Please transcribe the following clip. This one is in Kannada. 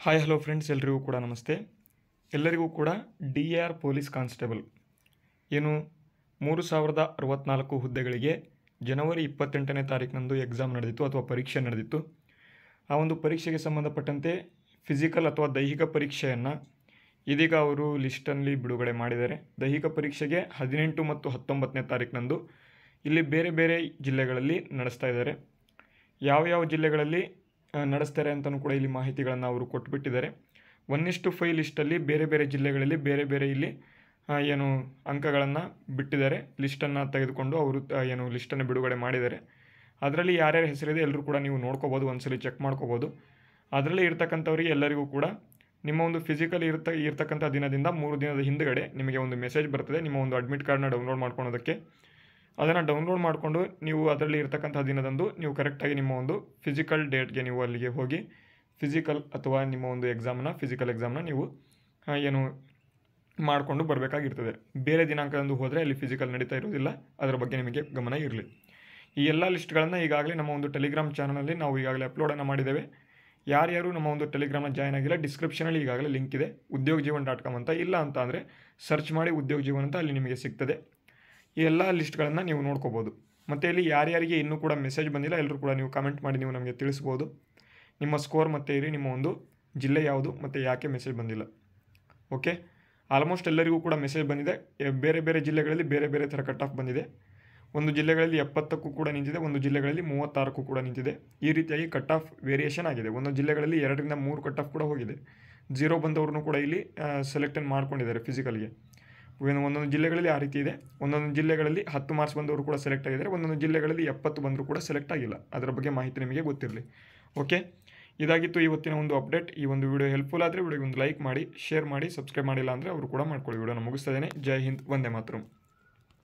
ಹಾಯ್ ಹಲೋ ಫ್ರೆಂಡ್ಸ್, ಎಲ್ರಿಗೂ ಕೂಡ ನಮಸ್ತೆ. ಎಲ್ಲರಿಗೂ ಕೂಡ DAR ಪೊಲೀಸ್ ಕಾನ್ಸ್ಟೇಬಲ್ ಏನು 3064 ಹುದ್ದೆಗಳಿಗೆ ಜನವರಿ 28ನೇ ತಾರೀಕಿನಂದು ಎಕ್ಸಾಮ್ ನಡೆದಿತ್ತು ಅಥವಾ ಪರೀಕ್ಷೆ ನಡೆದಿತ್ತು. ಆ ಒಂದು ಪರೀಕ್ಷೆಗೆ ಸಂಬಂಧಪಟ್ಟಂತೆ ಫಿಸಿಕಲ್ ಅಥವಾ ದೈಹಿಕ ಪರೀಕ್ಷೆಯನ್ನು ಇದೀಗ ಅವರು ಲಿಸ್ಟಲ್ಲಿ ಬಿಡುಗಡೆ ಮಾಡಿದ್ದಾರೆ. ದೈಹಿಕ ಪರೀಕ್ಷೆಗೆ 18 ಮತ್ತು 19ನೇ ತಾರೀಕಿನಂದು ಇಲ್ಲಿ ಬೇರೆ ಬೇರೆ ಜಿಲ್ಲೆಗಳಲ್ಲಿ ನಡೆಸ್ತಾ ಇದ್ದಾರೆ. ಯಾವ ಜಿಲ್ಲೆಗಳಲ್ಲಿ ನಡೆಸ್ತಾರೆ ಅಂತಲೂ ಕೂಡ ಇಲ್ಲಿ ಮಾಹಿತಿಗಳನ್ನು ಅವರು ಕೊಟ್ಟುಬಿಟ್ಟಿದ್ದಾರೆ. 1:5 ಲಿಸ್ಟಲ್ಲಿ ಬೇರೆ ಬೇರೆ ಜಿಲ್ಲೆಗಳಲ್ಲಿ ಬೇರೆ ಬೇರೆ ಇಲ್ಲಿ ಏನು ಅಂಕಗಳನ್ನು ಬಿಟ್ಟಿದ್ದಾರೆ. ಲಿಸ್ಟನ್ನು ತೆಗೆದುಕೊಂಡು ಅವರು ಏನು ಲಿಸ್ಟನ್ನು ಬಿಡುಗಡೆ ಮಾಡಿದ್ದಾರೆ. ಅದರಲ್ಲಿ ಯಾರ್ಯಾರ ಹೆಸರಿದೆ ಎಲ್ಲರೂ ಕೂಡ ನೀವು ನೋಡ್ಕೋಬೋದು, ಒಂದ್ಸಲಿ ಚೆಕ್ ಮಾಡ್ಕೋಬೋದು. ಅದರಲ್ಲಿ ಇರ್ತಕ್ಕಂಥವ್ರಿಗೆ ಎಲ್ಲರಿಗೂ ಕೂಡ ನಿಮ್ಮ ಒಂದು ಫಿಸಿಕಲ್ ಇರ್ತಕ್ಕಂಥ ದಿನದಿಂದ 3 ದಿನದ ಹಿಂದುಗಡೆ ನಿಮಗೆ ಒಂದು ಮೆಸೇಜ್ ಬರ್ತದೆ. ನಿಮ್ಮ ಒಂದು ಅಡ್ಮಿಟ್ ಕಾರ್ಡ್ನ ಡೌನ್ಲೋಡ್ ಮಾಡ್ಕೊಳೋದಕ್ಕೆ ಅದನ್ನು ಡೌನ್ಲೋಡ್ ಮಾಡಿಕೊಂಡು ನೀವು ಅದರಲ್ಲಿ ಇರ್ತಕ್ಕಂಥ ದಿನದಂದು ನೀವು ಕರೆಕ್ಟಾಗಿ ನಿಮ್ಮ ಒಂದು ಫಿಸಿಕಲ್ ಡೇಟ್ಗೆ ನೀವು ಅಲ್ಲಿಗೆ ಹೋಗಿ ಫಿಸಿಕಲ್ ಅಥವಾ ನಿಮ್ಮ ಒಂದು ಫಿಸಿಕಲ್ ಎಕ್ಸಾಮ್ನ ನೀವು ಏನು ಮಾಡಿಕೊಂಡು ಬರಬೇಕಾಗಿರ್ತದೆ. ಬೇರೆ ದಿನಾಂಕದಂದು ಹೋದರೆ ಅಲ್ಲಿ ಫಿಸಿಕಲ್ ನಡೀತಾ ಇರೋದಿಲ್ಲ. ಅದರ ಬಗ್ಗೆ ನಿಮಗೆ ಗಮನ ಇರಲಿ. ಈ ಎಲ್ಲ ಲಿಸ್ಟ್ಗಳನ್ನು ಈಗಾಗಲೇ ನಮ್ಮ ಒಂದು ಟೆಲಿಗ್ರಾಮ್ ಚಾನಲಲ್ಲಿ ನಾವು ಈಗಾಗಲೇ ಅಪ್ಲೋಡನ್ನು ಮಾಡಿದ್ದೇವೆ. ಯಾರ್ಯಾರು ನಮ್ಮ ಒಂದು ಟೆಲಿಗ್ರಾಮ್ನ ಜಾಯ್ನ್ ಆಗಿಲ್ಲ, ಡಿಸ್ಕ್ರಿಪ್ಷನಲ್ಲಿ ಈಗಾಗಲೇ ಲಿಂಕ್ ಇದೆ, udyogjeevan.com ಅಂತ. ಇಲ್ಲ ಅಂತ ಅಂದರೆ ಸರ್ಚ್ ಮಾಡಿ ಉದ್ಯೋಗಜೀವನ್ ಅಂತ, ಅಲ್ಲಿ ನಿಮಗೆ ಸಿಗ್ತದೆ. ಈ ಎಲ್ಲ ಲಿಸ್ಟ್ಗಳನ್ನು ನೀವು ನೋಡ್ಕೋಬೋದು. ಮತ್ತು ಇಲ್ಲಿ ಯಾರ್ಯಾರಿಗೆ ಇನ್ನೂ ಕೂಡ ಮೆಸೇಜ್ ಬಂದಿಲ್ಲ ಎಲ್ಲರೂ ಕೂಡ ನೀವು ಕಮೆಂಟ್ ಮಾಡಿ ನೀವು ನಮಗೆ ತಿಳಿಸ್ಬೋದು. ನಿಮ್ಮ ಸ್ಕೋರ್ ಮತ್ತು ನಿಮ್ಮ ಒಂದು ಜಿಲ್ಲೆ ಯಾವುದು ಮತ್ತು ಯಾಕೆ ಮೆಸೇಜ್ ಬಂದಿಲ್ಲ. ಓಕೆ, ಆಲ್ಮೋಸ್ಟ್ ಎಲ್ಲರಿಗೂ ಕೂಡ ಮೆಸೇಜ್ ಬಂದಿದೆ. ಬೇರೆ ಬೇರೆ ಜಿಲ್ಲೆಗಳಲ್ಲಿ ಬೇರೆ ಬೇರೆ ಥರ ಕಟ್ ಆಫ್ ಬಂದಿದೆ. ಒಂದು ಜಿಲ್ಲೆಗಳಲ್ಲಿ 70ಕ್ಕೂ ಕೂಡ ನಿಂತಿದೆ, ಒಂದು ಜಿಲ್ಲೆಗಳಲ್ಲಿ 36ಕ್ಕೂ ಕೂಡ ನಿಂತಿದೆ. ಈ ರೀತಿಯಾಗಿ ಕಟ್ ಆಫ್ ವೇರಿಯೇಷನ್ ಆಗಿದೆ. ಒಂದೊಂದು ಜಿಲ್ಲೆಗಳಲ್ಲಿ 2ರಿಂದ 3 ಕಟ್ ಆಫ್ ಕೂಡ ಹೋಗಿದೆ. 0 ಬಂದವ್ರನ್ನೂ ಕೂಡ ಇಲ್ಲಿ ಸೆಲೆಕ್ಟನ್ನು ಮಾಡ್ಕೊಂಡಿದ್ದಾರೆ ಫಿಸಿಕಲ್ಗೆ. ಒಂದೊಂದು ಜಿಲ್ಲೆಗಳಲ್ಲಿ ಆ ರೀತಿ ಇದೆ. ಒಂದೊಂದು ಜಿಲ್ಲೆಗಳಲ್ಲಿ 10 ಮಾರ್ಕ್ಸ್ ಬಂದವರು ಕೂಡ ಸೆಲೆಕ್ಟ್ ಆಗಿದ್ದಾರೆ. ಒಂದೊಂದು ಜಿಲ್ಲೆಗಳಲ್ಲಿ 70 ಬಂದರೂ ಕೂಡ ಸೆಲೆಕ್ಟ್ ಆಗಿಲ್ಲ. ಅದರ ಬಗ್ಗೆ ಮಾಹಿತಿ ನಿಮಗೆ ಗೊತ್ತಿರಲಿ. ಓಕೆ, ಇದಾಗಿತ್ತು ಇವತ್ತಿನ ಒಂದು ಅಪ್ಡೇಟ್. ಈ ಒಂದು ವಿಡಿಯೋ ಹೆಲ್ಪ್ಫುಲ್ ಆದರೆ ವಿಡಿಯೋಗೆ ಒಂದು ಲೈಕ್ ಮಾಡಿ, ಶೇರ್ ಮಾಡಿ, ಸಬ್ಸ್ಕ್ರೈಬ್ ಮಾಡಿಲ್ಲ ಅಂದರೆ ಅವರು ಕೂಡ ಮಾಡ್ಕೊಳ್ಳಿ. ವಿಡಿಯೋನ ಮುಗಿಸ್ತಾ ಇದ್ದೇನೆ. ಜೈ ಹಿಂದ್, ವಂದೇ ಮಾತರಂ.